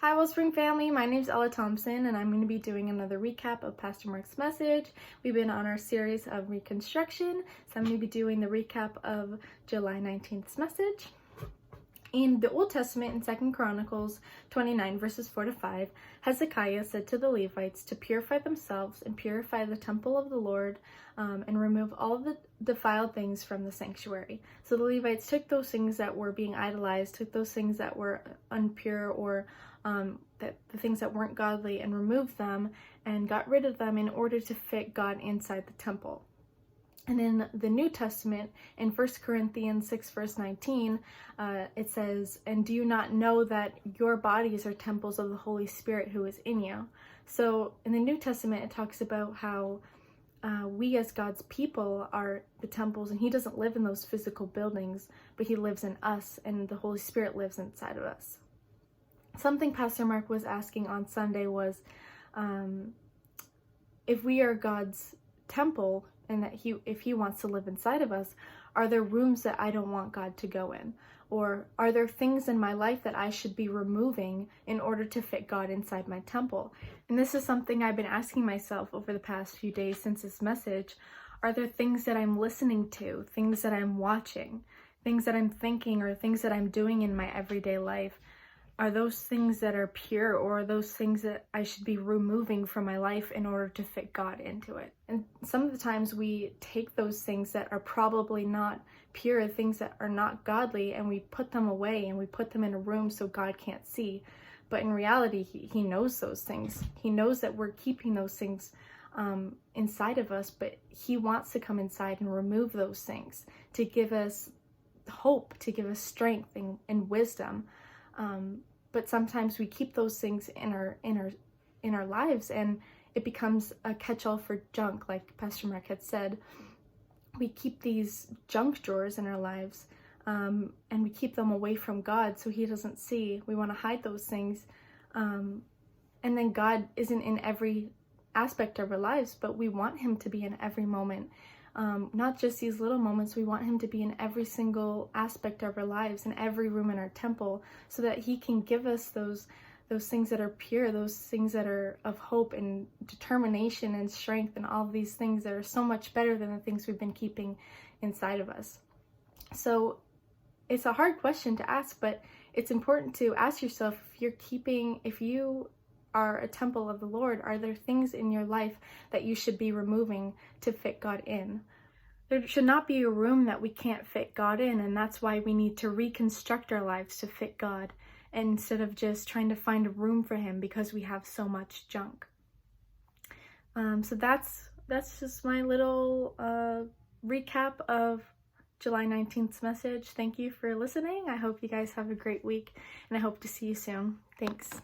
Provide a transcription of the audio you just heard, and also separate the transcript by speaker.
Speaker 1: Hi Wellspring family, my name is Ella Thompson and I'm going to be doing another recap of Pastor Mark's message. We've been on our series of reconstruction, so I'm going to be doing the recap of July 19th's message. In the Old Testament, in 2 Chronicles 29 verses 4-5, Hezekiah said to the Levites to purify themselves and purify the temple of the Lord and remove all the defiled things from the sanctuary. So the Levites took those things that were being idolized, took those things that were impure or the things that weren't godly, and removed them and got rid of them in order to fit God inside the temple. And in the New Testament, in 1 Corinthians 6 verse 19, it says, "And do you not know that your bodies are temples of the Holy Spirit who is in you?" So in the New Testament, it talks about how we as God's people are the temples, and He doesn't live in those physical buildings, but He lives in us, and the Holy Spirit lives inside of us. Something Pastor Mark was asking on Sunday was, if we are God's temple, and that if He wants to live inside of us, are there rooms that I don't want God to go in? Or are there things in my life that I should be removing in order to fit God inside my temple? And this is something I've been asking myself over the past few days since this message. Are there things that I'm listening to, things that I'm watching, things that I'm thinking, or things that I'm doing in my everyday life? Are those things that are pure, or are those things that I should be removing from my life in order to fit God into it? And some of the times we take those things that are probably not pure, things that are not godly, and we put them away and we put them in a room so God can't see. But in reality, He knows those things. He knows that we're keeping those things inside of us, but He wants to come inside and remove those things to give us hope, to give us strength and wisdom. But sometimes we keep those things in our lives, and it becomes a catch-all for junk, like Pastor Mark had said. We keep these junk drawers in our lives, and we keep them away from God so He doesn't see. We want to hide those things, and then God isn't in every aspect of our lives, but we want Him to be in every moment. Not just these little moments, we want Him to be in every single aspect of our lives, in every room in our temple, so that He can give us those things that are pure, those things that are of hope and determination and strength, and all of these things that are so much better than the things we've been keeping inside of us. So it's a hard question to ask, but it's important to ask yourself, if you are a temple of the Lord, are there things in your life that you should be removing to fit God in? There should not be a room that we can't fit God in, and that's why we need to reconstruct our lives to fit God, instead of just trying to find a room for Him because we have so much junk. So that's just my little recap of July 19th's message. Thank you for listening. I hope you guys have a great week, and I hope to see you soon. Thanks.